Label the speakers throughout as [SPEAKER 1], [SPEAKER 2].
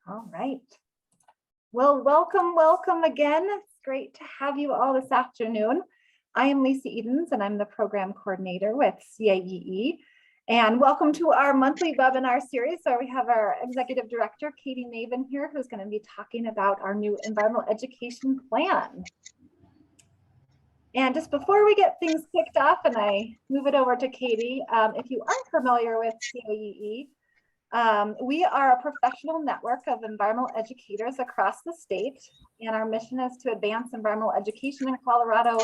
[SPEAKER 1] All right. Well, welcome again. It's great to have you all this afternoon. I am Lisa Edens, and I'm the program coordinator with CIEE. And welcome to our monthly webinar series, where we have our executive director, Katie Navin, here, who's going to be talking about our new environmental education plan. And just before we get things kicked off and I move it over to Katie, if you aren't familiar with CIEE, we are a professional network of environmental educators across the state, and our mission is to advance environmental education in Colorado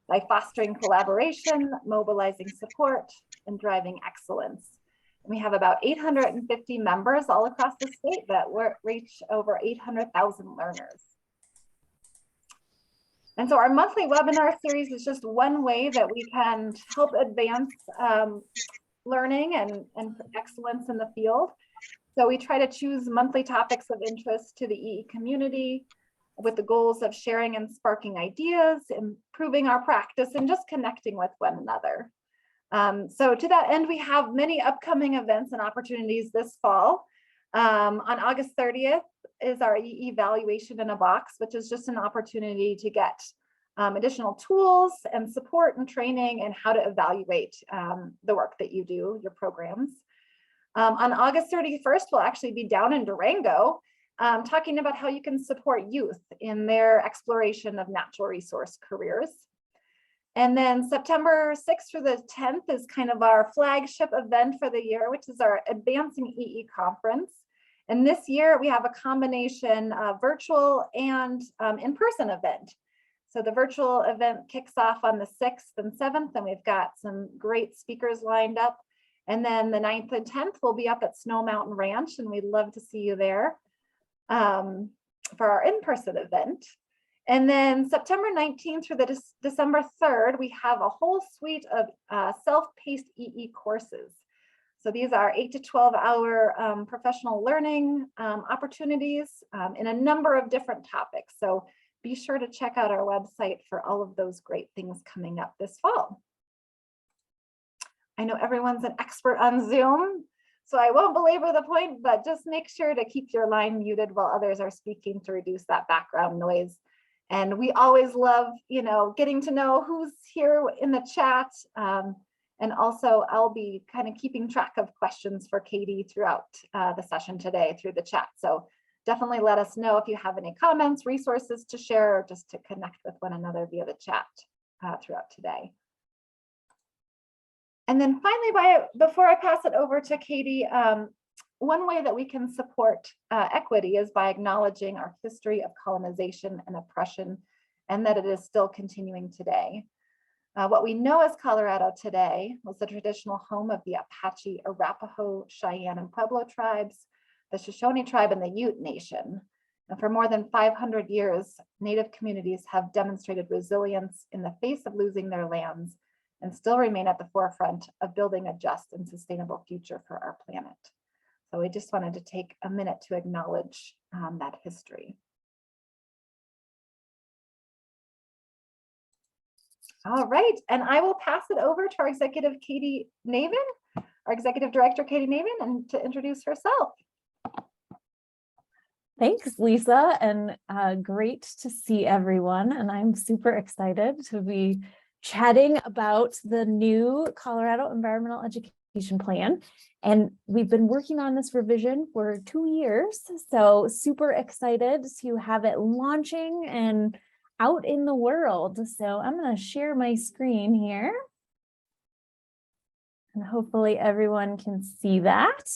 [SPEAKER 1] by fostering collaboration, mobilizing support, and driving excellence. And we have about 850 members all across the state that reach over 800,000 learners. And so our monthly webinar series is just one way that we can help advance learning and excellence in the field. So we try to choose monthly topics of interest to the EE community with the goals of sharing and sparking ideas, improving our practice, and just connecting with one another. So to that end, we have many upcoming events and opportunities this fall. On August 30th is our EE evaluation in a box, which is just an opportunity to get additional tools and support and training and how to evaluate the work that you do, your programs. On August 31st, we'll actually be down in Durango talking about how you can support youth in their exploration of natural resource careers. And then September 6th through the 10th is kind of our flagship event for the year, which is our Advancing EE Conference. And this year we have a combination of virtual and in-person event. So the virtual event kicks off on the 6th and 7th, and we've got some great speakers lined up. And then the 9th and 10th will be up at Snow Mountain Ranch, and we'd love to see you there for our in-person event. And then September 19th through the December 3rd, we have a whole suite of self-paced EE courses. So these are 8 to 12 hour professional learning opportunities in a number of different topics. So be sure to check out our website for all of those great things coming up this fall. I know everyone's an expert on Zoom, so I won't belabor the point, but just make sure to keep your line muted while others are speaking to reduce that background noise. And we always love, getting to know who's here in the chat. And also I'll be kind of keeping track of questions for Katie throughout the session today through the chat. So definitely let us know if you have any comments, resources to share, or just to connect with one another via the chat throughout today. And then finally, before I pass it over to Katie, one way that we can support equity is by acknowledging our history of colonization and oppression, and that it is still continuing today. What we know as Colorado today was the traditional home of the Apache, Arapaho, Cheyenne, and Pueblo tribes, the Shoshone tribe, and the Ute Nation. And for more than 500 years, Native communities have demonstrated resilience in the face of losing their lands and still remain at the forefront of building a just and sustainable future for our planet. So we just wanted to take a minute to acknowledge that history. All right, and I will pass it over to our executive, Katie Navin, our executive director, Katie Navin, and to introduce herself.
[SPEAKER 2] Thanks, Lisa, and great to see everyone. And I'm super excited to be chatting about the new Colorado Environmental Education Plan. And we've been working on this revision for 2 years, so super excited to have it launching and out in the world. So I'm going to share my screen here. And hopefully everyone can see that.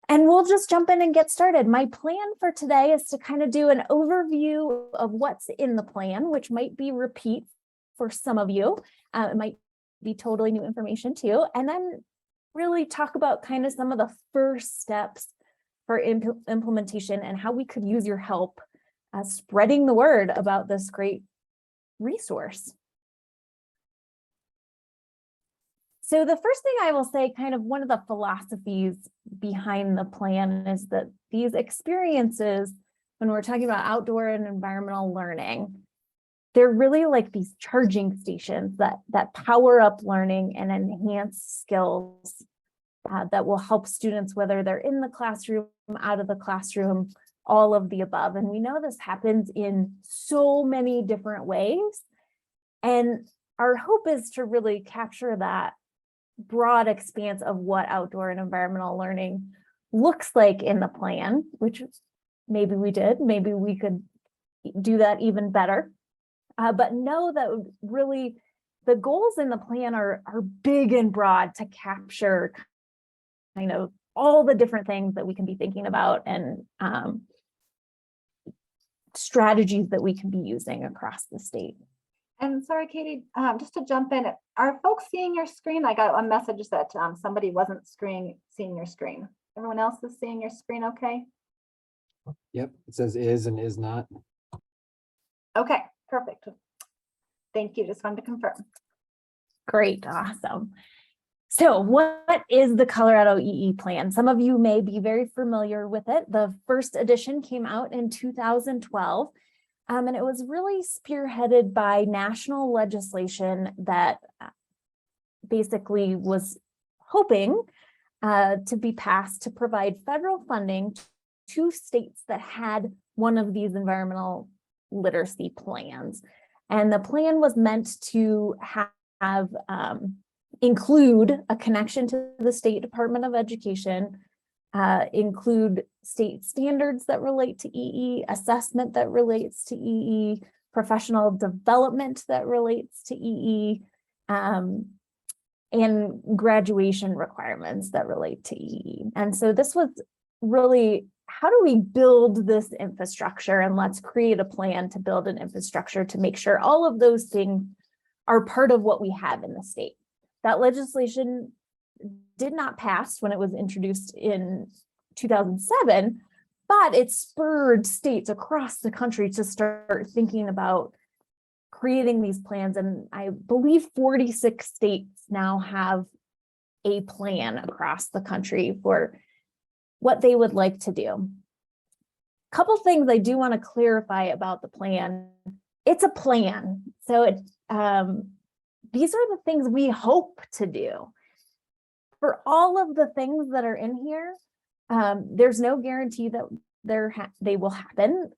[SPEAKER 2] And we'll just jump in and get started. My plan for today is to kind of do an overview of what's in the plan, which might be repeat for some of you. It might be totally new information too. And then really talk about kind of some of the first steps for implementation and how we could use your help spreading the word about this great resource. So the first thing I will say, kind of one of the philosophies behind the plan, is that these experiences, when we're talking about outdoor and environmental learning, they're really like these charging stations that power up learning and enhance skills that will help students, whether they're in the classroom, out of the classroom, all of the above. And we know this happens in so many different ways. And our hope is to really capture that broad expanse of what outdoor and environmental learning looks like in the plan, which maybe we did, maybe we could do that even better. But know that really the goals in the plan are big and broad to capture kind of all the different things that we can be thinking about and strategies that we can be using across the state.
[SPEAKER 1] And sorry, Katie, just to jump in, are folks seeing your screen? I got a message that somebody wasn't seeing your screen. Everyone else is seeing your screen okay?
[SPEAKER 3] Yep, it says is and is not.
[SPEAKER 1] Okay, perfect. Thank you. Just wanted to confirm.
[SPEAKER 2] Great, awesome. So what is the Colorado EE plan? Some of you may be very familiar with it. The first edition came out in 2012, and it was really spearheaded by national legislation that basically was hoping to be passed to provide federal funding to states that had one of these environmental literacy plans. And the plan was meant to have include a connection to the State Department of Education, include state standards that relate to EE, assessment that relates to EE, professional development that relates to EE, and graduation requirements that relate to EE. And so this was really, how do we build this infrastructure? And let's create a plan to build an infrastructure to make sure all of those things are part of what we have in the state. That legislation did not pass when it was introduced in 2007, but it spurred states across the country to start thinking about creating these plans. And I believe 46 states now have a plan across the country for what they would like to do. A couple things I do want to clarify about the plan. It's a plan. So these are the things we hope to do. For all of the things that are in here, there's no guarantee that they will happen.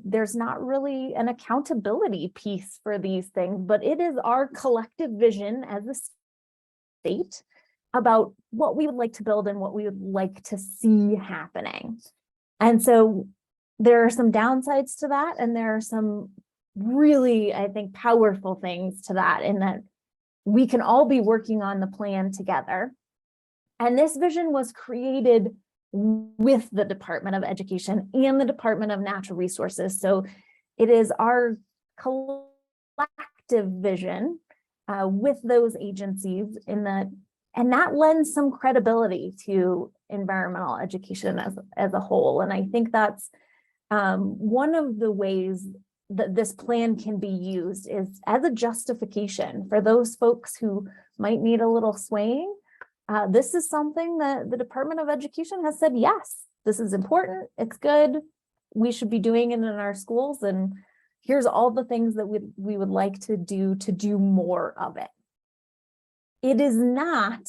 [SPEAKER 2] There's not really an accountability piece for these things, but it is our collective vision as a state about what we would like to build and what we would like to see happening. And so there are some downsides to that, and there are some really, I think, powerful things to that, in that we can all be working on the plan together. And this vision was created with the Department of Education and the Department of Natural Resources. So it is our collective vision with those agencies and that lends some credibility to environmental education as a whole. And I think that's one of the ways that this plan can be used is as a justification for those folks who might need a little swaying. This is something that the Department of Education has said, yes, this is important, it's good, we should be doing it in our schools, and here's all the things that we would like to do more of it. It is not,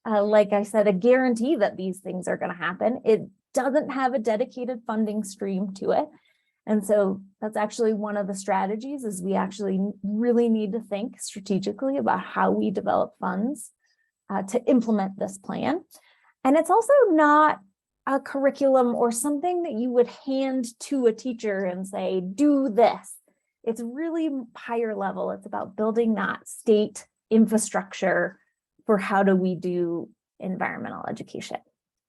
[SPEAKER 2] like I said, a guarantee that these things are going to happen. It doesn't have a dedicated funding stream to it. And so that's actually one of the strategies, is we actually really need to think strategically about how we develop funds to implement this plan. And it's also not a curriculum or something that you would hand to a teacher and say, do this. It's really higher level. It's about building that state infrastructure for how do we do environmental education.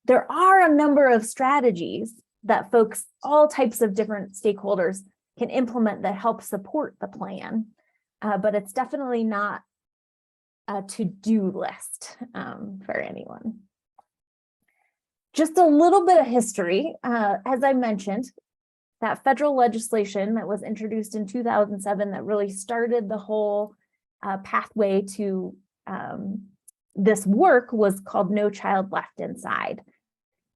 [SPEAKER 2] There are a number of strategies that folks, all types of different stakeholders, can implement that help support the plan, but it's definitely not a to-do list for anyone. Just a little bit of history. As I mentioned, that federal legislation that was introduced in 2007 that really started the whole pathway to this work was called No Child Left Inside.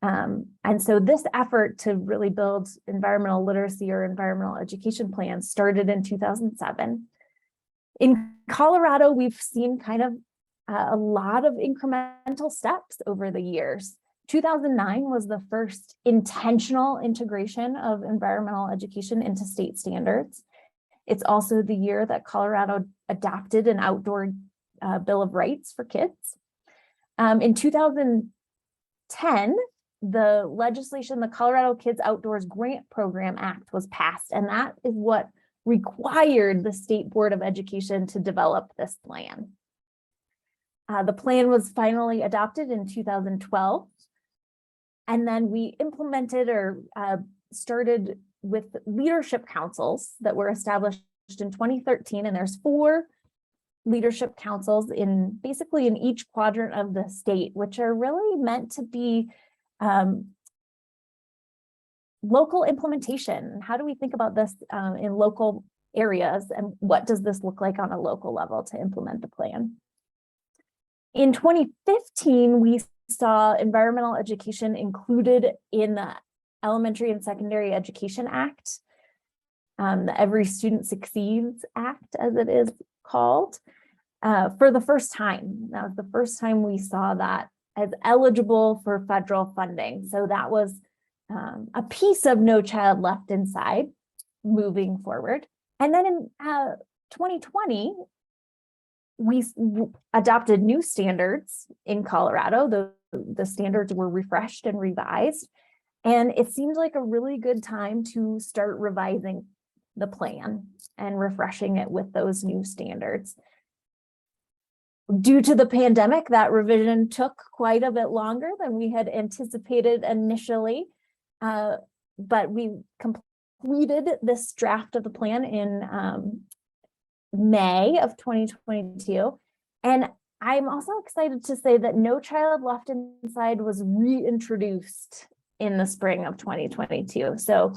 [SPEAKER 2] And so this effort to really build environmental literacy or environmental education plans started in 2007. In Colorado, we've seen kind of a lot of incremental steps over the years. 2009 was the first intentional integration of environmental education into state standards. It's also the year that Colorado adopted an outdoor Bill of Rights for kids. In 2010, the legislation, the Colorado Kids Outdoors Grant Program Act, was passed, and that is what required the State Board of Education to develop this plan. The plan was finally adopted in 2012, and then we implemented or started with leadership councils that were established in 2013, and there's 4 leadership councils basically in each quadrant of the state, which are really meant to be local implementation. How do we think about this in local areas, and what does this look like on a local level to implement the plan? In 2015, we saw environmental education included in the Elementary and Secondary Education Act, the Every Student Succeeds Act, as it is called, for the first time. That was the first time we saw that as eligible for federal funding. So that was a piece of No Child Left Inside moving forward. And then in 2020, we adopted new standards in Colorado. The standards were refreshed and revised. And it seemed like a really good time to start revising the plan and refreshing it with those new standards. Due to the pandemic, that revision took quite a bit longer than we had anticipated initially, but we completed this draft of the plan in May of 2022. And I'm also excited to say that No Child Left Inside was reintroduced in the spring of 2022. So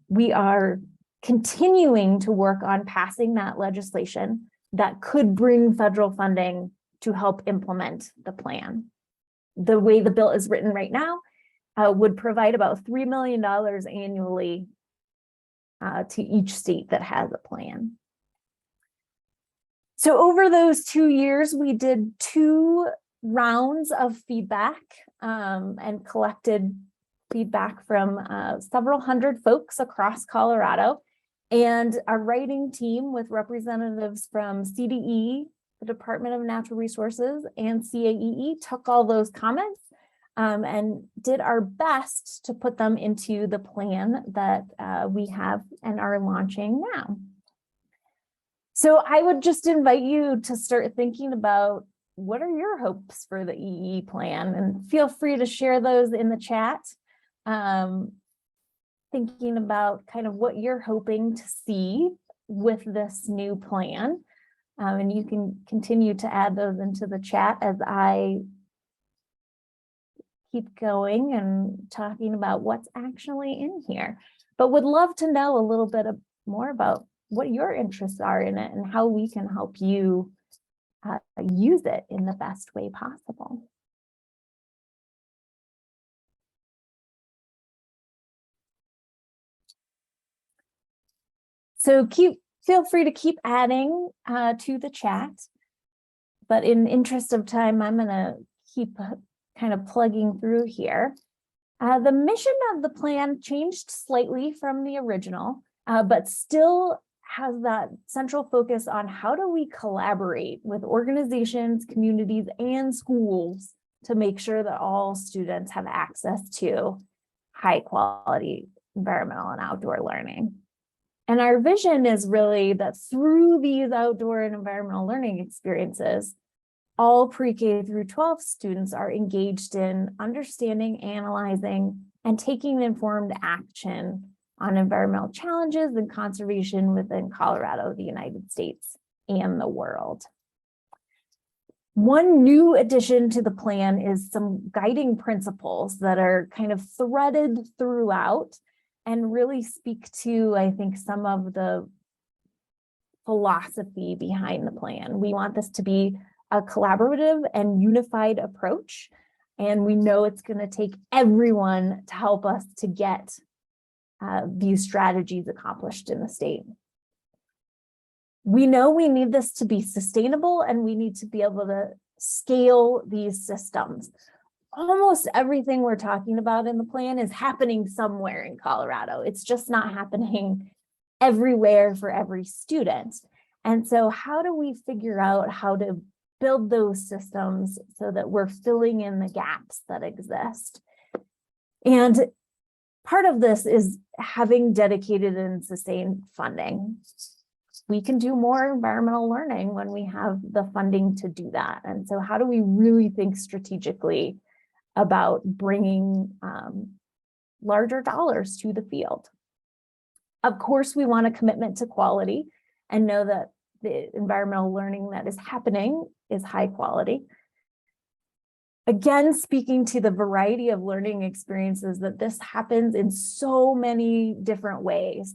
[SPEAKER 2] we are continuing to work on passing that legislation that could bring federal funding to help implement the plan. The way the bill is written right now would provide about $3 million annually to each state that has a plan. So over those 2 years, we did 2 rounds of feedback and collected feedback from several hundred folks across Colorado. And our writing team with representatives from CDE, the Department of Natural Resources, and CAEE took all those comments and did our best to put them into the plan that we have and are launching now. So I would just invite you to start thinking about, what are your hopes for the EE plan? And feel free to share those in the chat. Thinking about kind of what you're hoping to see with this new plan. And you can continue to add those into the chat as I keep going and talking about what's actually in here. But would love to know a little bit more about what your interests are in it and how we can help you use it in the best way possible. So feel free to keep adding to the chat, but in interest of time, I'm gonna keep kind of plugging through here. The mission of the plan changed slightly from the original, but still has that central focus on how do we collaborate with organizations, communities, and schools to make sure that all students have access to high quality environmental and outdoor learning. And our vision is really that through these outdoor and environmental learning experiences, all pre-K through 12 students are engaged in understanding, analyzing, and taking informed action on environmental challenges and conservation within Colorado, the United States, and the world. One new addition to the plan is some guiding principles that are kind of threaded throughout and really speak to, I think, some of the philosophy behind the plan. We want this to be a collaborative and unified approach, and we know it's going to take everyone to help us to get these strategies accomplished in the state. We know we need this to be sustainable, and we need to be able to scale these systems. Almost everything we're talking about in the plan is happening somewhere in Colorado. It's just not happening everywhere for every student. And so how do we figure out how to build those systems so that we're filling in the gaps that exist? And part of this is having dedicated and sustained funding. We can do more environmental learning when we have the funding to do that. And so how do we really think strategically about bringing larger dollars to the field? Of course, we want a commitment to quality and know that the environmental learning that is happening is high quality. Again, speaking to the variety of learning experiences, that this happens in so many different ways.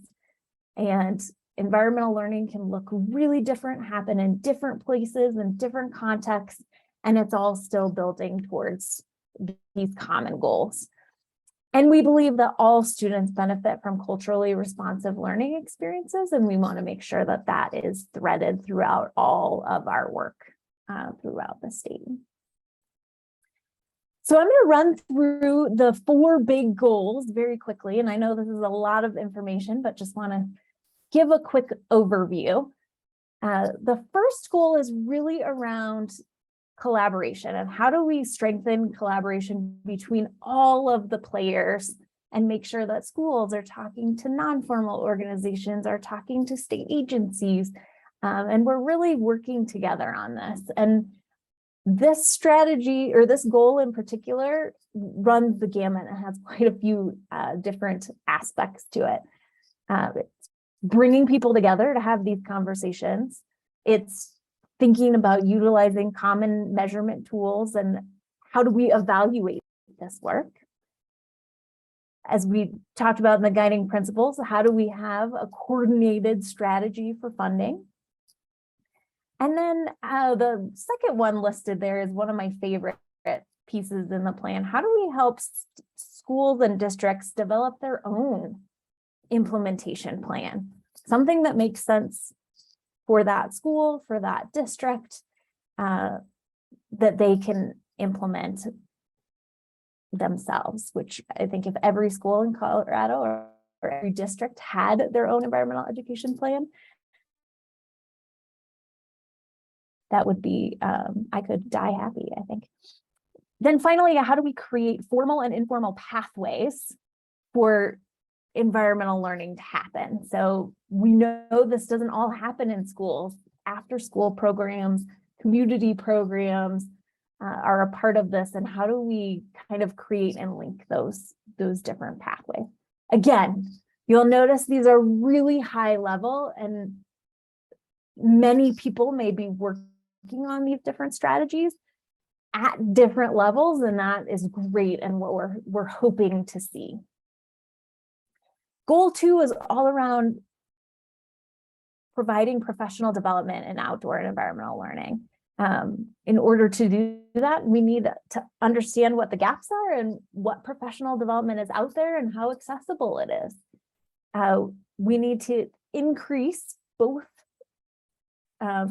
[SPEAKER 2] And environmental learning can look really different, happen in different places and different contexts, and it's all still building towards these common goals. And we believe that all students benefit from culturally responsive learning experiences, and we want to make sure that that is threaded throughout all of our work throughout the state. So I'm going to run through the 4 big goals very quickly, and I know this is a lot of information, but just want to give a quick overview. The first goal is really around collaboration, and how do we strengthen collaboration between all of the players and make sure that schools are talking to non-formal organizations, are talking to state agencies, and we're really working together on this. And this strategy, or this goal in particular, runs the gamut and has quite a few different aspects to it. It's bringing people together to have these conversations. It's thinking about utilizing common measurement tools and how do we evaluate this work. As we talked about in the guiding principles, how do we have a coordinated strategy for funding? And then the second one listed there is one of my favorite pieces in the plan. How do we help schools and districts develop their own implementation plan? Something that makes sense for that school, for that district, that they can implement themselves, which I think if every school in Colorado or every district had their own environmental education plan, that would be, I could die happy, I think. Then finally, how do we create formal and informal pathways for environmental learning to happen? So we know this doesn't all happen in schools. After school programs, community programs are a part of this. And how do we kind of create and link those different pathways? Again, you'll notice these are really high level, and many people may be working on these different strategies at different levels, and that is great and what we're hoping to see. Goal 2 is all around providing professional development in outdoor and environmental learning. In order to do that, we need to understand what the gaps are and what professional development is out there and how accessible it is. We need to increase both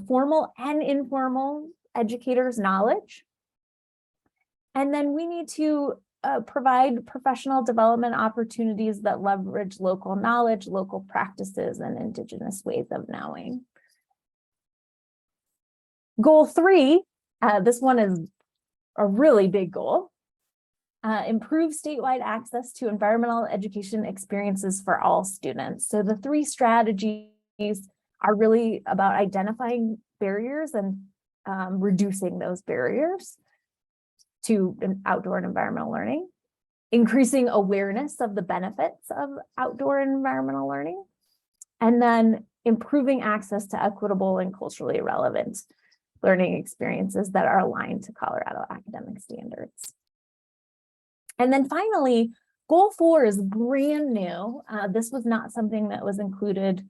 [SPEAKER 2] formal and informal educators' knowledge. And then we need to provide professional development opportunities that leverage local knowledge, local practices, and Indigenous ways of knowing. Goal 3, this one is a really big goal. Improve statewide access to environmental education experiences for all students. So the 3 strategies are really about identifying barriers and reducing those barriers to outdoor and environmental learning, increasing awareness of the benefits of outdoor and environmental learning, and then improving access to equitable and culturally relevant learning experiences that are aligned to Colorado academic standards. And then finally, goal 4 is brand new. This was not something that was included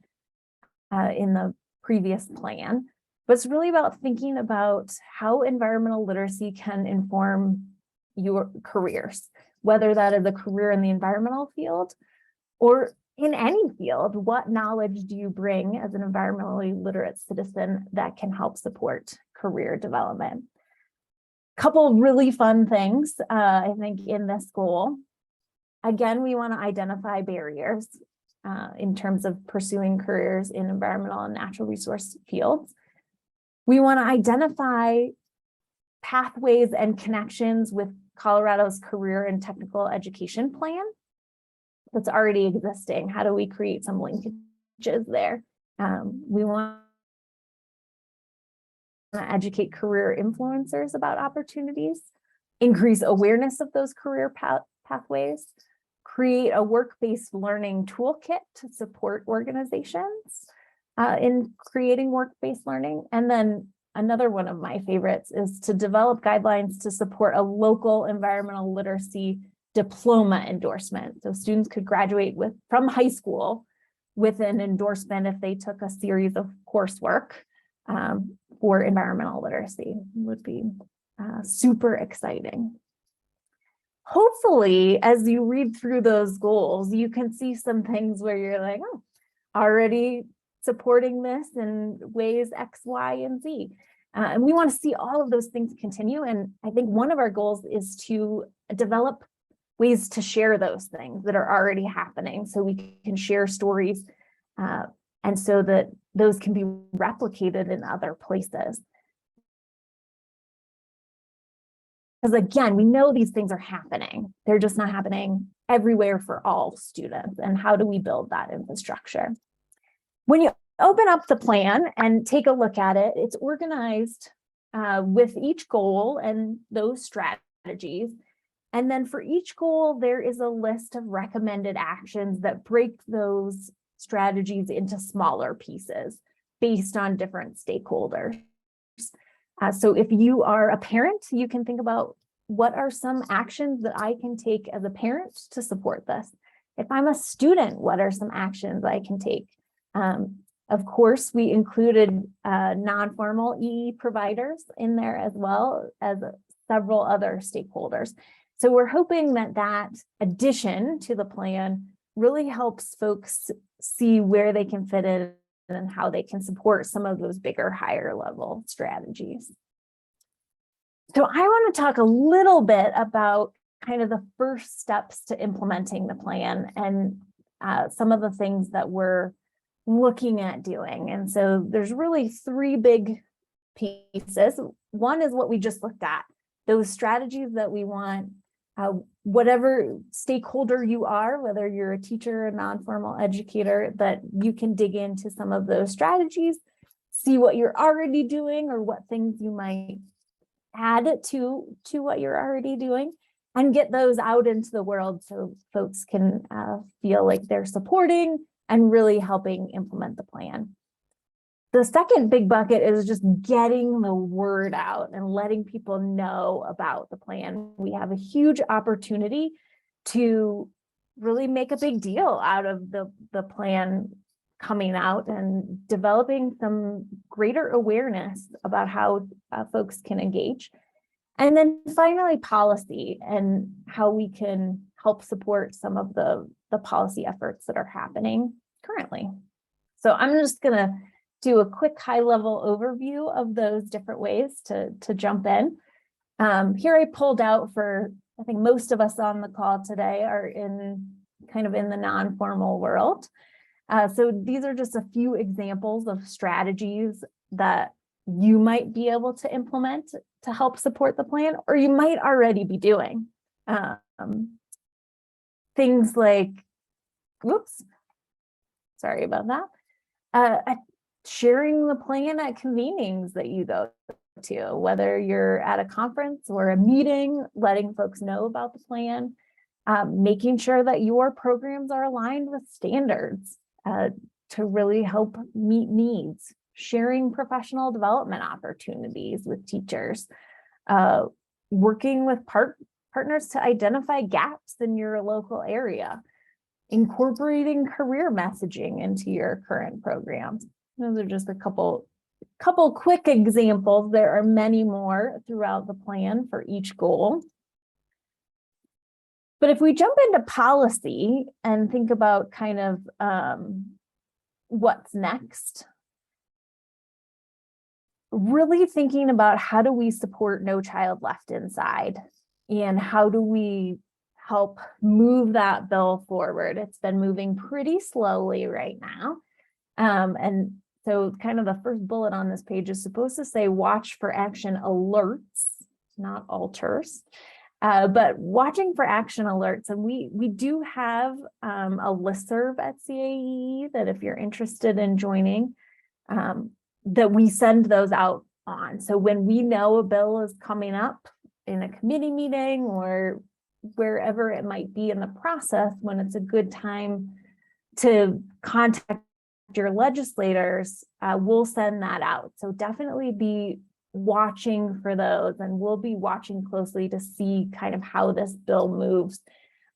[SPEAKER 2] in the previous plan, but it's really about thinking about how environmental literacy can inform your careers, whether that is a career in the environmental field or in any field. What knowledge do you bring as an environmentally literate citizen that can help support career development? Couple really fun things, I think, in this goal. Again, we want to identify barriers in terms of pursuing careers in environmental and natural resource fields. We want to identify pathways and connections with Colorado's career and technical education plan that's already existing. How do we create some linkages there? We want to educate career influencers about opportunities, increase awareness of those career pathways, create a work-based learning toolkit to support organizations in creating work-based learning. And then another one of my favorites is to develop guidelines to support a local environmental literacy diploma endorsement. So students could graduate from high school with an endorsement if they took a series of coursework for environmental literacy. Would be super exciting. Hopefully, as you read through those goals, you can see some things where you're like, oh, already supporting this in ways X, Y, and Z. And we want to see all of those things continue. And I think one of our goals is to develop ways to share those things that are already happening so we can share stories and so that those can be replicated in other places. Because again, we know these things are happening. They're just not happening everywhere for all students. And how do we build that infrastructure? When you open up the plan and take a look at it, it's organized with each goal and those strategies. And then for each goal, there is a list of recommended actions that break those strategies into smaller pieces based on different stakeholders. So if you are a parent, you can think about what are some actions that I can take as a parent to support this. If I'm a student, what are some actions I can take? Of course, we included non-formal EE providers in there as well as several other stakeholders. So we're hoping that that addition to the plan really helps folks see where they can fit in and how they can support some of those bigger, higher level strategies. So I want to talk a little bit about kind of the first steps to implementing the plan and some of the things that we're looking at doing. And so there's really three big pieces. One is what we just looked at, those strategies that we want whatever stakeholder you are, whether you're a teacher, a non-formal educator, that you can dig into some of those strategies, see what you're already doing or what things you might add to what you're already doing, and get those out into the world so folks can feel like they're supporting and really helping implement the plan. The second big bucket is just getting the word out and letting people know about the plan. We have a huge opportunity to really make a big deal out of the plan coming out and developing some greater awareness about how folks can engage. And then finally, policy and how we can help support some of the policy efforts that are happening currently. So I'm just going to do a quick high-level overview of those different ways to jump in. Here I pulled out for, I think most of us on the call today are kind of in the non-formal world. So these are just a few examples of strategies that you might be able to implement to help support the plan, or you might already be doing. Things like, whoops, sorry about that. Sharing the plan at convenings that you go to, whether you're at a conference or a meeting, letting folks know about the plan, making sure that your programs are aligned with standards to really help meet needs, sharing professional development opportunities with teachers, working with partners to identify gaps in your local area, incorporating career messaging into your current programs. Those are just a couple quick examples. There are many more throughout the plan for each goal. But if we jump into policy and think about kind of what's next, really thinking about how do we support No Child Left Inside, and how do we help move that bill forward. It's been moving pretty slowly right now. And so kind of the first bullet on this page is supposed to say watch for action alerts, not alters, but watching for action alerts. And we do have a listserv at CAE that if you're interested in joining, that we send those out on. So when we know a bill is coming up in a committee meeting or wherever it might be in the process, when it's a good time to contact your legislators, we'll send that out. So definitely be watching for those, and we'll be watching closely to see kind of how this bill moves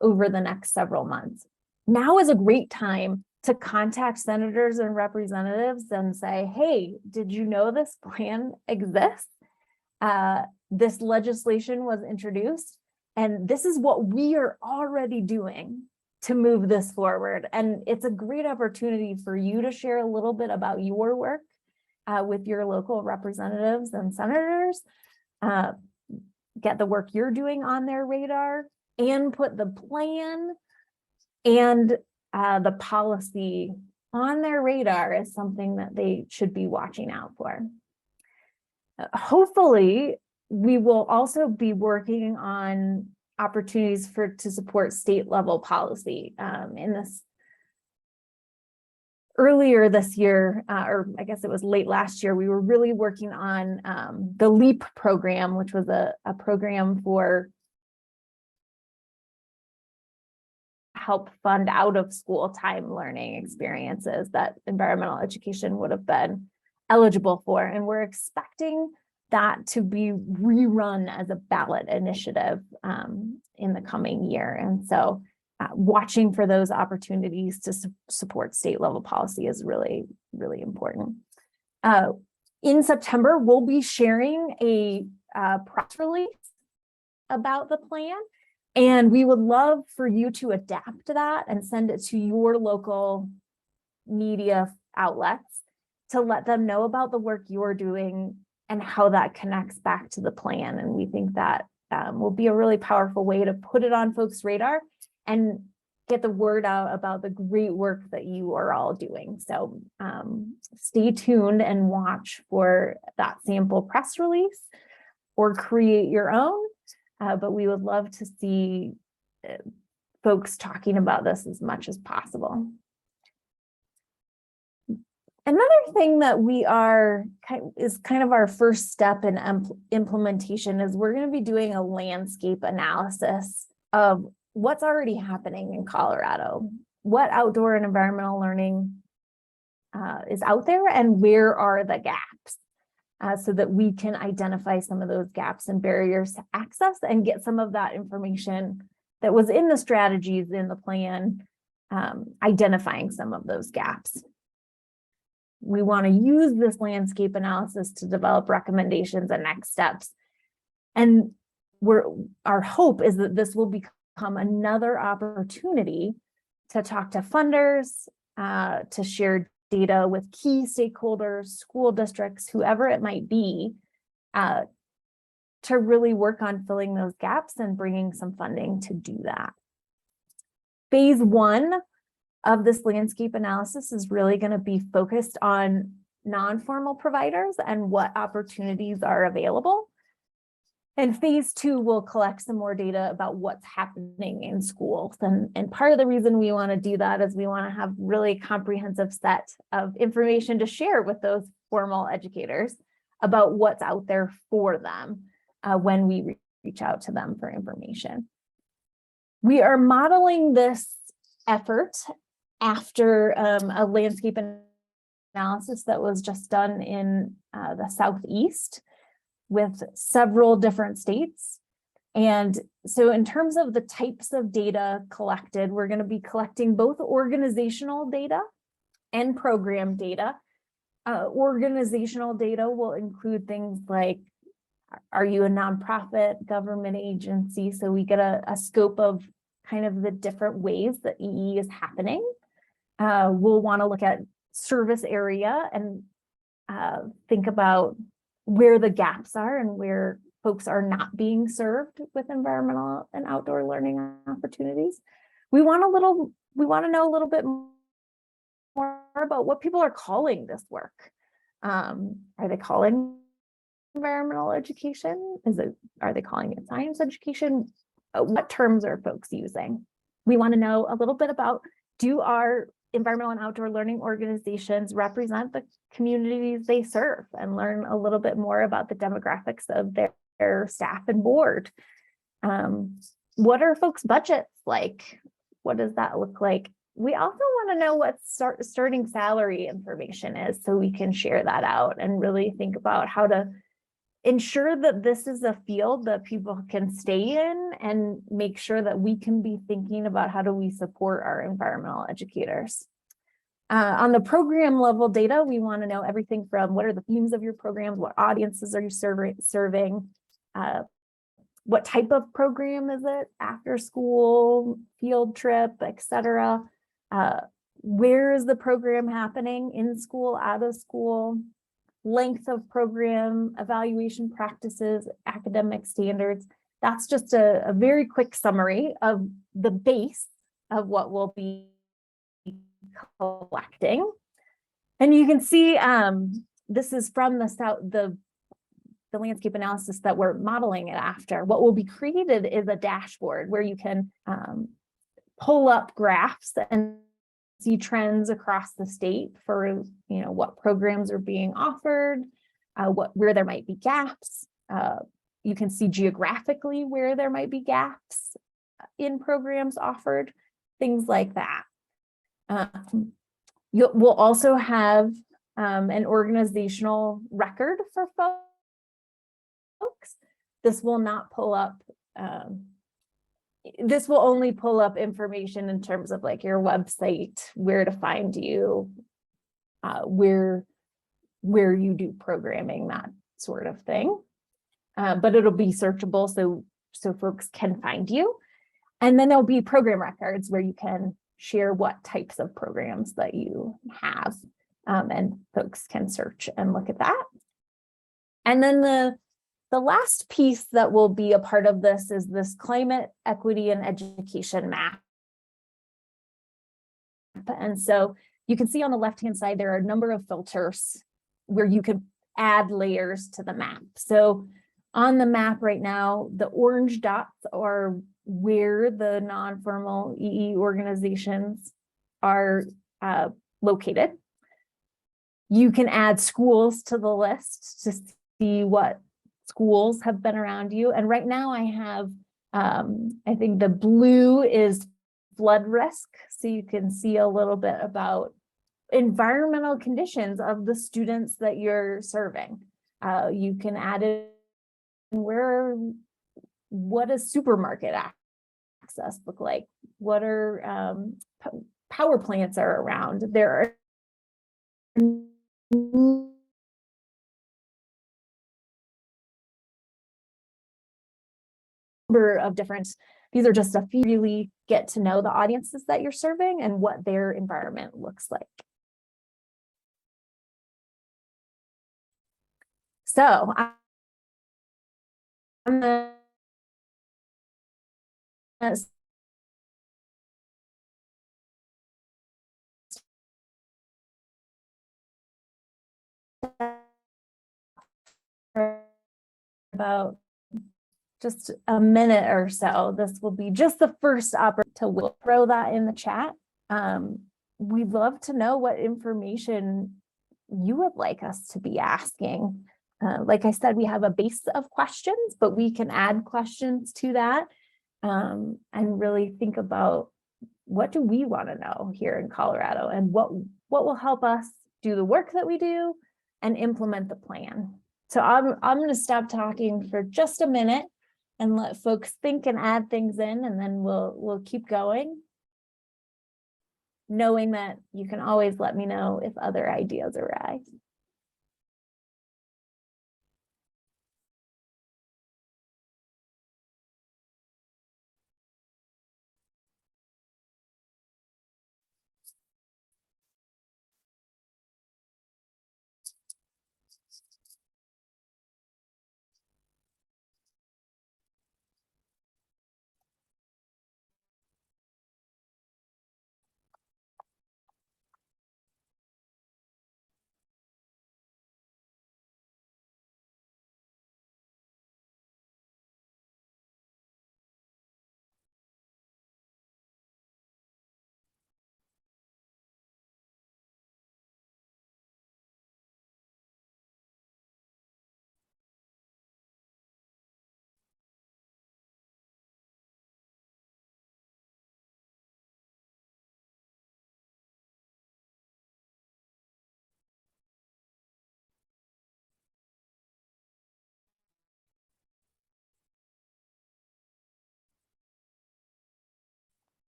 [SPEAKER 2] over the next several months. Now is a great time to contact senators and representatives and say, hey, did you know this plan exists? This legislation was introduced, and this is what we are already doing to move this forward. And it's a great opportunity for you to share a little bit about your work with your local representatives and senators, get the work you're doing on their radar, and put the plan and the policy on their radar as something that they should be watching out for. Hopefully, we will also be working on opportunities to support state level policy. In this earlier this year, or I guess it was late last year, we were really working on the LEAP program, which was a program for help fund out of school time learning experiences that environmental education would have been eligible for. And we're expecting that to be rerun as a ballot initiative in the coming year. And so watching for those opportunities to support state level policy is really, really important. In September, we'll be sharing a press release about the plan, and we would love for you to adapt that and send it to your local media outlets to let them know about the work you're doing and how that connects back to the plan. And we think that will be a really powerful way to put it on folks' radar and get the word out about the great work that you are all doing. So stay tuned and watch for that sample press release or create your own. But we would love to see folks talking about this as much as possible. Another thing that we are is kind of our first step in implementation is we're going to be doing a landscape analysis of what's already happening in Colorado, what outdoor and environmental learning is out there, and where are the gaps, so that we can identify some of those gaps and barriers to access and get some of that information that was in the strategies in the plan, identifying some of those gaps. We want to use this landscape analysis to develop recommendations and next steps. And our hope is that this will become another opportunity to talk to funders, to share data with key stakeholders, school districts, whoever it might be, to really work on filling those gaps and bringing some funding to do that. Phase 1 of this landscape analysis is really going to be focused on non-formal providers and what opportunities are available. And phase 2 will collect some more data about what's happening in schools. And part of the reason we want to do that is we want to have really comprehensive set of information to share with those formal educators about what's out there for them when we reach out to them for information. We are modeling this effort after a landscape analysis that was just done in the Southeast with several different states. And so in terms of the types of data collected, we're going to be collecting both organizational data and program data. Organizational data will include things like, are you a nonprofit, government agency? So we get a scope of kind of the different ways that EE is happening. We'll want to look at service area and think about where the gaps are and where folks are not being served with environmental and outdoor learning opportunities. We want to know a little bit more about what people are calling this work. Are they calling environmental education? Are they calling it science education? What terms are folks using? We want to know a little bit about, do our environmental and outdoor learning organizations represent the communities they serve, and learn a little bit more about the demographics of their staff and board. What are folks' budgets like? What does that look like? We also want to know what starting salary information is, so we can share that out and really think about how to ensure that this is a field that people can stay in, and make sure that we can be thinking about how do we support our environmental educators. On the program level data, we want to know everything from what are the themes of your programs, what audiences are you serving, what type of program is it, after school, field trip, etc. Where is the program happening, in school, out of school, length of program, evaluation practices, academic standards. That's just a very quick summary of the base of what we'll be collecting. And you can see this is from the landscape analysis that we're modeling it after. What will be created is a dashboard where you can pull up graphs and see trends across the state for, what programs are being offered, where there might be gaps. You can see geographically where there might be gaps in programs offered, things like that. We'll also have an organizational record for folks. This will not pull up, this will only pull up information in terms of like your website, where to find you, where you do programming, that sort of thing. But it'll be searchable so folks can find you. And then there'll be program records where you can share what types of programs that you have, and folks can search and look at that. And then the last piece that will be a part of this is this climate equity and education map. And so you can see on the left-hand side, there are a number of filters where you can add layers to the map. So on the map right now, the orange dots are where the non-formal EE organizations are located. You can add schools to the list to see what schools have been around you. And right now I have, I think the blue is flood risk. So you can see a little bit about environmental conditions of the students that you're serving. You can add in what does supermarket access look like? What are power plants are around? There are number of different, these are just a few, really get to know the audiences that you're serving and what their environment looks like. So I'm gonna about just a minute or so. This will be just the first opportunity to we'll throw that in the chat. We'd love to know what information you would like us to be asking. Like I said, we have a base of questions, but we can add questions to that, and really think about what do we want to know here in Colorado, and what will help us do the work that we do and implement the plan. So I'm going to stop talking for just a minute and let folks think and add things in, and then we'll keep going, knowing that you can always let me know if other ideas arise.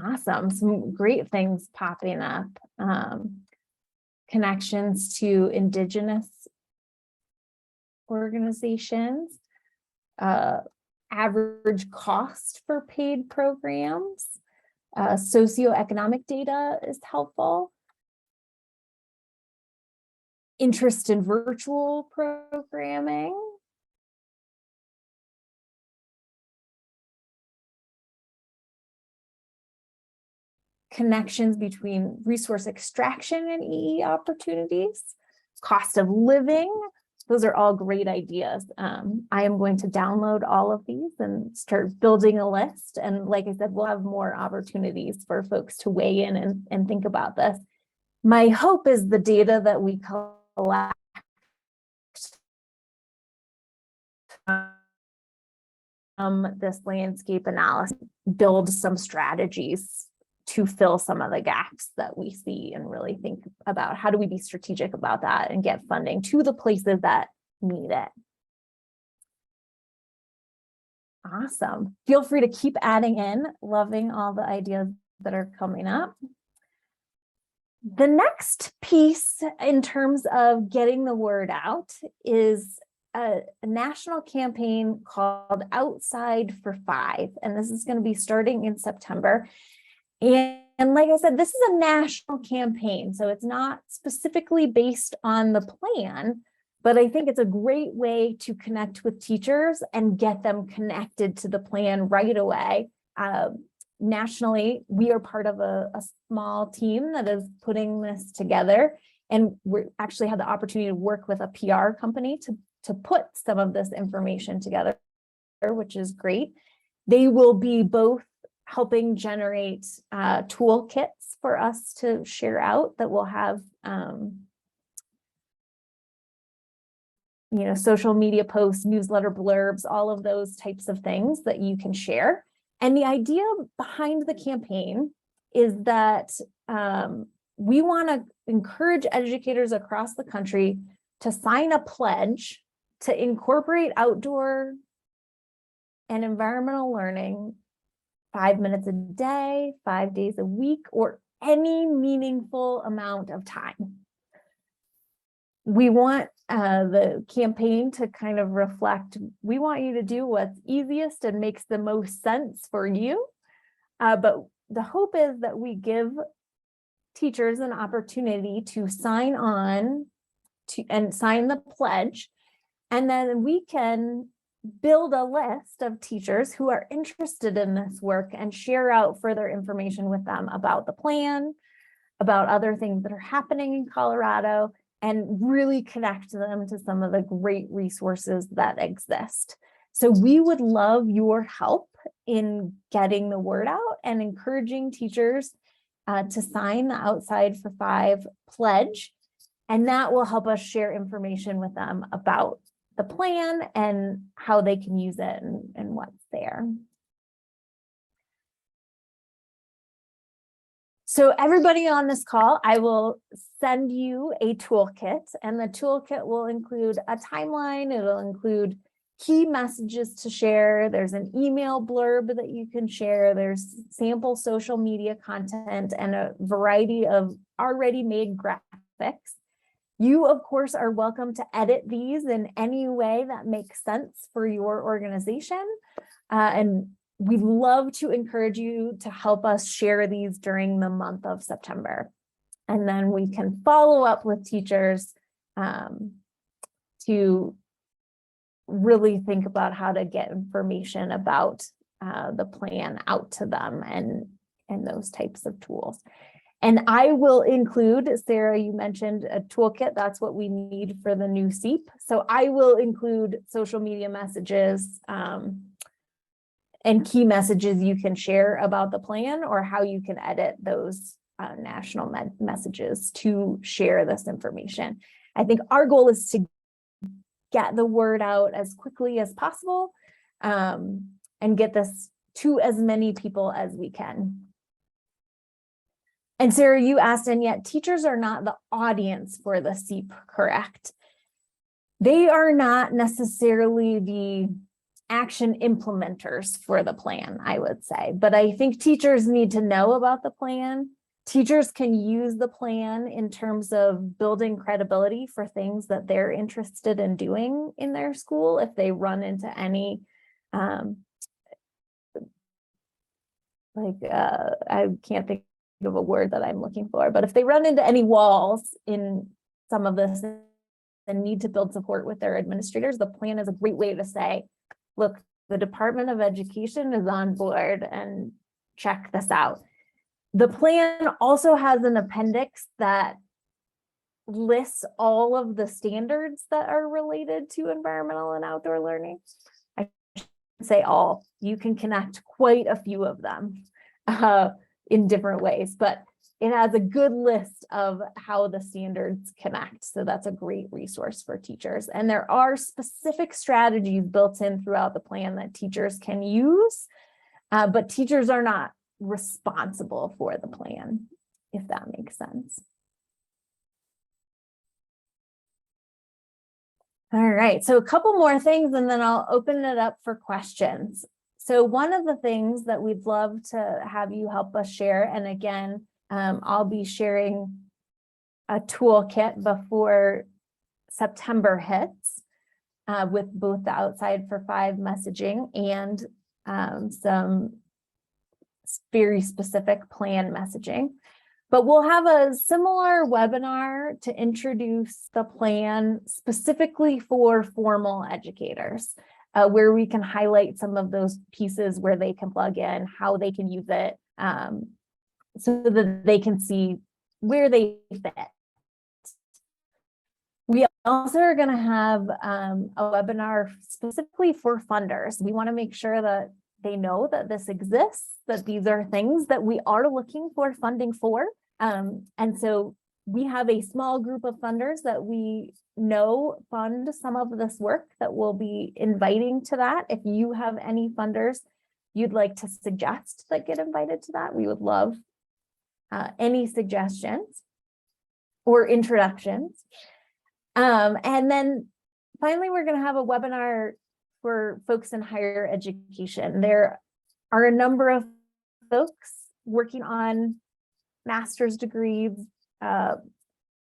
[SPEAKER 2] Awesome. Some great things popping up. Connections to Indigenous organizations, average cost for paid programs, socioeconomic data is helpful. Interest in virtual programming. Connections between resource extraction and EE opportunities, cost of living. Those are all great ideas. I am going to download all of these and start building a list. And like I said, we'll have more opportunities for folks to weigh in and think about this. My hope is the data that we collect this landscape analysis, build some strategies to fill some of the gaps that we see, and really think about how do we be strategic about that and get funding to the places that need it. Awesome. Feel free to keep adding in. Loving all the ideas that are coming up. The next piece in terms of getting the word out is a national campaign called Outside for 5. And this is going to be starting in September. And like I said, this is a national campaign, so it's not specifically based on the plan, but I think it's a great way to connect with teachers and get them connected to the plan right away. Nationally, we are part of a small team that is putting this together, and we actually had the opportunity to work with a PR company to put some of this information together, which is great. They will be both helping generate toolkits for us to share out that will have social media posts, newsletter blurbs, all of those types of things that you can share. And the idea behind the campaign is that we want to encourage educators across the country to sign a pledge to incorporate outdoor and environmental learning 5 minutes a day, 5 days a week, or any meaningful amount of time. We want the campaign to kind of reflect, we want you to do what's easiest and makes the most sense for you. But the hope is that we give teachers an opportunity to sign on and sign the pledge, and then we can build a list of teachers who are interested in this work and share out further information with them about the plan, about other things that are happening in Colorado, and really connect them to some of the great resources that exist. So we would love your help in getting the word out and encouraging teachers to sign the Outside for 5 pledge, and that will help us share information with them about the plan and how they can use it and what's there. So everybody on this call, I will send you a toolkit, and the toolkit will include a timeline. It'll include key messages to share. There's an email blurb that you can share. There's sample social media content and a variety of already made graphics. You, of course, are welcome to edit these in any way that makes sense for your organization. And we'd love to encourage you to help us share these during the month of September. And then we can follow up with teachers to really think about how to get information about the plan out to them and those types of tools. And I will include, Sarah, you mentioned a toolkit. That's what we need for the new SEEP. So I will include social media messages and key messages you can share about the plan, or how you can edit those national messages to share this information. I think our goal is to get the word out as quickly as possible and get this to as many people as we can. And Sarah, you asked, and yet teachers are not the audience for the SEEP, correct? They are not necessarily the action implementers for the plan, I would say. But I think teachers need to know about the plan. Teachers can use the plan in terms of building credibility for things that they're interested in doing in their school. If they run into any, I can't think of a word that I'm looking for, but if they run into any walls in some of this and need to build support with their administrators, the plan is a great way to say, look, the Department of Education is on board and check this out. The plan also has an appendix that lists all of the standards that are related to environmental and outdoor learning. I should say all. You can connect quite a few of them in different ways, but it has a good list of how the standards connect. So that's a great resource for teachers. And there are specific strategies built in throughout the plan that teachers can use, but teachers are not responsible for the plan, if that makes sense. All right, so a couple more things and then I'll open it up for questions. So one of the things that we'd love to have you help us share, and again, I'll be sharing a toolkit before September hits with both the Outside for 5 messaging and some very specific plan messaging. But we'll have a similar webinar to introduce the plan specifically for formal educators, where we can highlight some of those pieces where they can plug in, how they can use it, so that they can see where they fit. We also are going to have a webinar specifically for funders. We want to make sure that they know that this exists, that these are things that we are looking for funding for. And so we have a small group of funders that we know fund some of this work that we'll be inviting to that. If you have any funders you'd like to suggest that get invited to that, we would love any suggestions or introductions. And then finally, we're going to have a webinar for folks in higher education. There are a number of folks working on master's degrees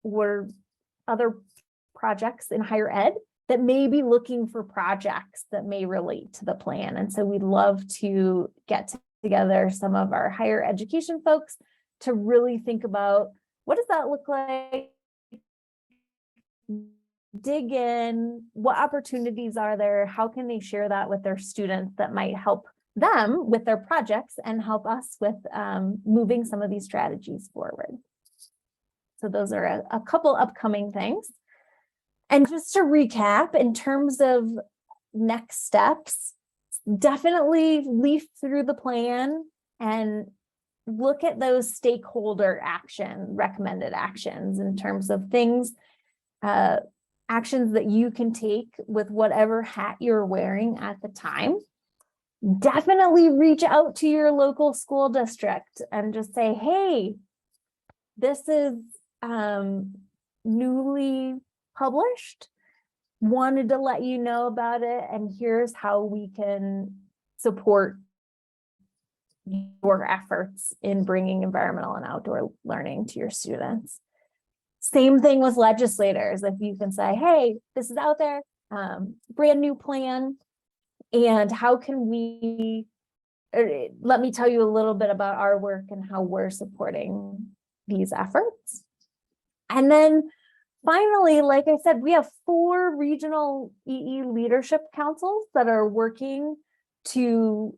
[SPEAKER 2] or other projects in higher ed that may be looking for projects that may relate to the plan. And so we'd love to get together some of our higher education folks to really think about what does that look like? Dig in, what opportunities are there? How can they share that with their students that might help them with their projects and help us with moving some of these strategies forward? So those are a couple upcoming things. And just to recap, in terms of next steps, definitely leaf through the plan and look at those stakeholder recommended actions in terms of things, actions that you can take with whatever hat you're wearing at the time. Definitely reach out to your local school district and just say, hey, this is newly published, wanted to let you know about it, and here's how we can support your efforts in bringing environmental and outdoor learning to your students. Same thing with legislators. If you can say, hey, this is out there, brand new plan, and how can we, let me tell you a little bit about our work and how we're supporting these efforts. And then finally, like I said, we have 4 regional EE leadership councils that are working to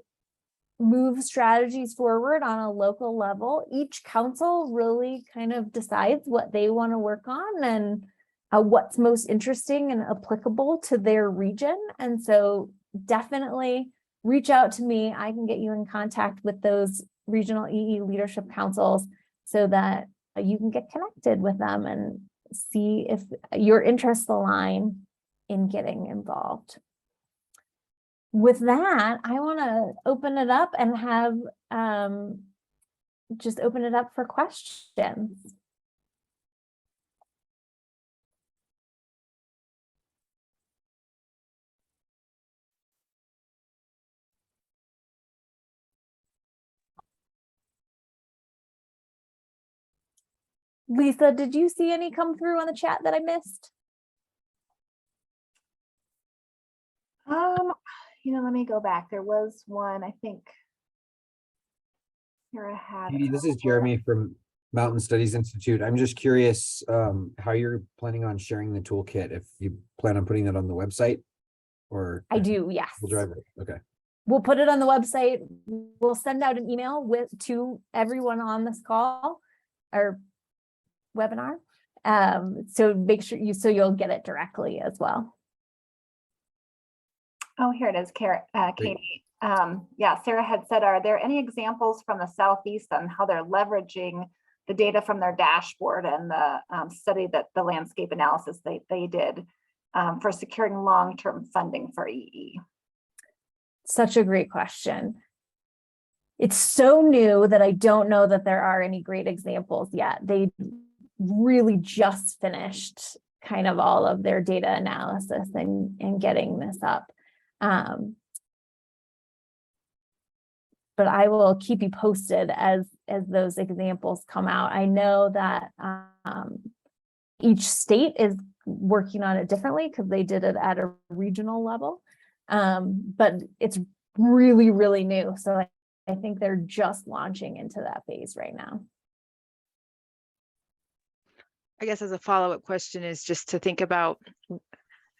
[SPEAKER 2] move strategies forward on a local level. Each council really kind of decides what they want to work on and what's most interesting and applicable to their region. And so definitely reach out to me. I can get you in contact with those regional EE leadership councils so that you can get connected with them and see if your interests align in getting involved. With that, I want to open it up and have just open it up for questions. Lisa, did you see any come through on the chat that I missed?
[SPEAKER 1] Let me go back. There was one, I think. Sarah had.
[SPEAKER 3] Katie, this is Jeremy from Mountain Studies Institute. I'm just curious how you're planning on sharing the toolkit, if you plan on putting that on the website or
[SPEAKER 2] I do, yes.
[SPEAKER 3] Google Drive. Okay.
[SPEAKER 2] We'll put it on the website. We'll send out an email to everyone on this call or webinar. So make sure you'll get it directly as well.
[SPEAKER 1] Oh, here it is, Katie. Yeah, Sarah had said, are there any examples from the Southeast on how they're leveraging the data from their dashboard and the study that the landscape analysis they did for securing long-term funding for EE?
[SPEAKER 2] Such a great question. It's so new that I don't know that there are any great examples yet. They really just finished kind of all of their data analysis and getting this up. But I will keep you posted as those examples come out. I know that each state is working on it differently because they did it at a regional level. But it's really, really new. So I think they're just launching into that phase right now.
[SPEAKER 4] I guess as a follow-up question is just to think about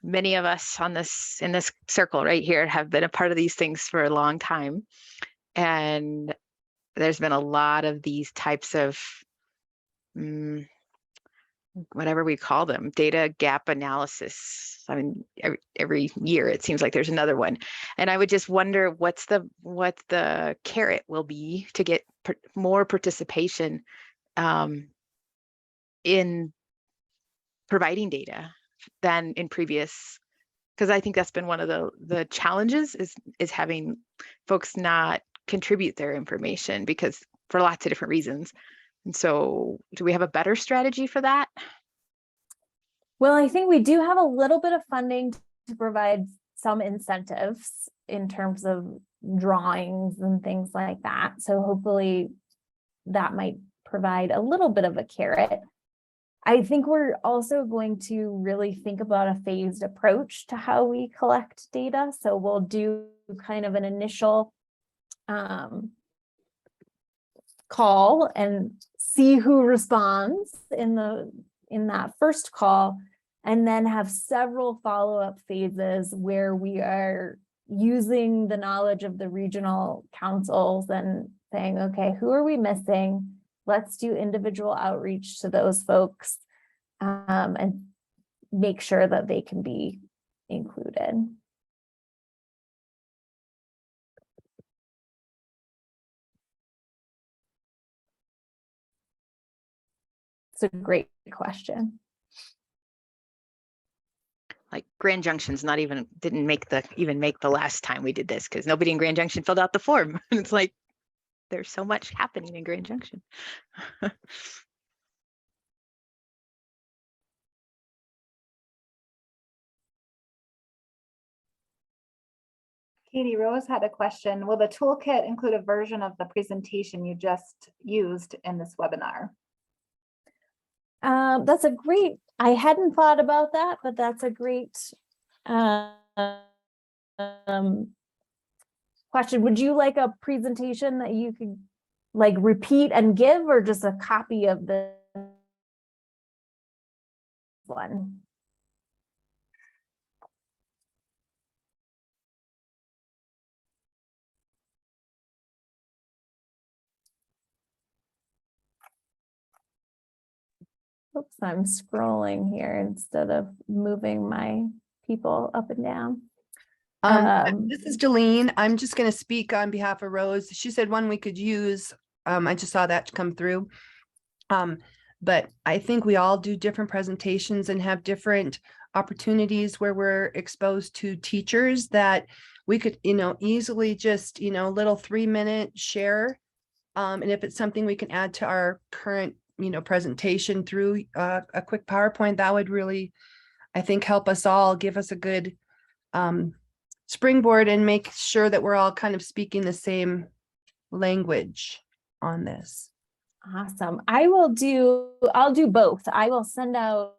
[SPEAKER 4] many of us in this circle right here have been a part of these things for a long time. And there's been a lot of these types of whatever we call them, data gap analysis. I mean, every year it seems like there's another one. And I would just wonder what the carrot will be to get more participation in providing data than in previous, because I think that's been one of the challenges is having folks not contribute their information because for lots of different reasons. And so do we have a better strategy for that?
[SPEAKER 2] Well, I think we do have a little bit of funding to provide some incentives in terms of drawings and things like that. So hopefully that might provide a little bit of a carrot. I think we're also going to really think about a phased approach to how we collect data. So we'll do kind of an initial call and see who responds in that first call, and then have several follow-up phases where we are using the knowledge of the regional councils and saying, okay, who are we missing? Let's do individual outreach to those folks and make sure that they can be included. It's a great question.
[SPEAKER 4] Like Grand Junction's didn't make the last time we did this because nobody in Grand Junction filled out the form. And it's like, there's so much happening in Grand Junction.
[SPEAKER 1] Katie Rose had a question. Will the toolkit include a version of the presentation you just used in this webinar?
[SPEAKER 2] That's a great, I hadn't thought about that, but that's a great question. Would you like a presentation that you could like repeat and give, or just a copy of the one? Oops, I'm scrolling here instead of moving my people up and down.
[SPEAKER 5] This is Jolene. I'm just going to speak on behalf of Rose. She said one we could use. I just saw that come through. But I think we all do different presentations and have different opportunities where we're exposed to teachers that we could, easily just, little 3-minute share. And if it's something we can add to our current presentation through a quick PowerPoint, that would really, I think, help us all, give us a good springboard and make sure that we're all kind of speaking the same language on this.
[SPEAKER 2] Awesome. I'll do both. I will send out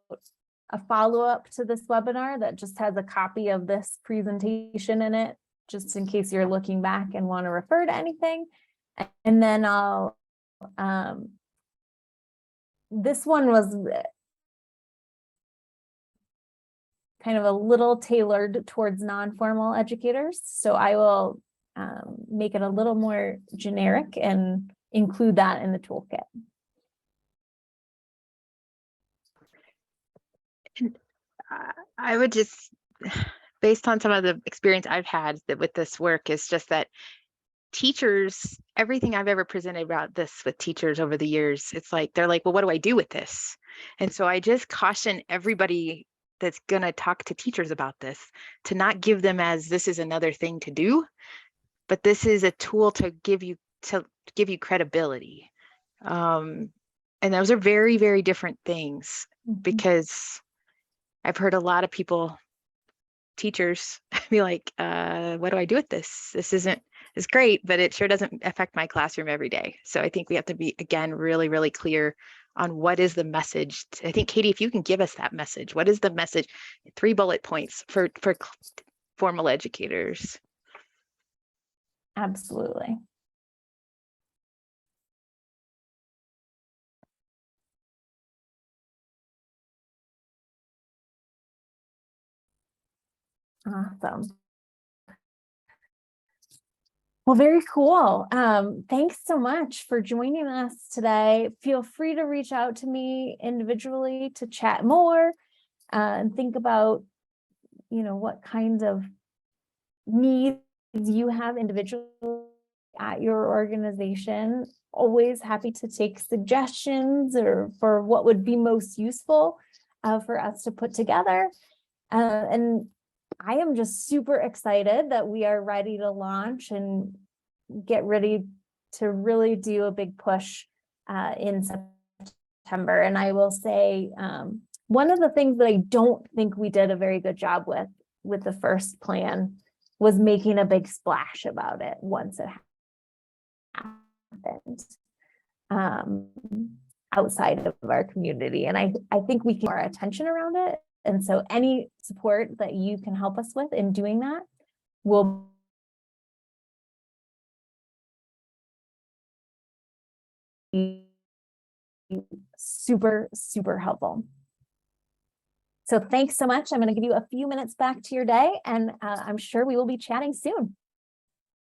[SPEAKER 2] a follow-up to this webinar that just has a copy of this presentation in it, just in case you're looking back and want to refer to anything. And then this one was kind of a little tailored towards non-formal educators. So I will make it a little more generic and include that in the toolkit.
[SPEAKER 4] I would just, based on some of the experience I've had with this work, is just that teachers, everything I've ever presented about this with teachers over the years, it's like, they're like, well, what do I do with this? And so I just caution everybody that's going to talk to teachers about this to not give them as this is another thing to do, but this is a tool to give you credibility. And those are very, very different things, because I've heard a lot of people, teachers, be like, what do I do with this? It's great, but it sure doesn't affect my classroom every day. So I think we have to be, again, really, really clear on what is the message. I think, Katie, if you can give us that message, what is the message? 3 bullet points for formal educators.
[SPEAKER 2] Absolutely. Awesome. Well, very cool. Thanks so much for joining us today. Feel free to reach out to me individually to chat more and think about, what kinds of needs you have individually at your organization. Always happy to take suggestions or for what would be most useful for us to put together. And I am just super excited that we are ready to launch and get ready to really do a big push in September. And I will say, one of the things that I don't think we did a very good job with the first plan was making a big splash about it once it happened outside of our community. And I think we can get more attention around it. And so any support that you can help us with in doing that will be super, super helpful. So thanks so much. I'm going to give you a few minutes back to your day, and I'm sure we will be chatting soon.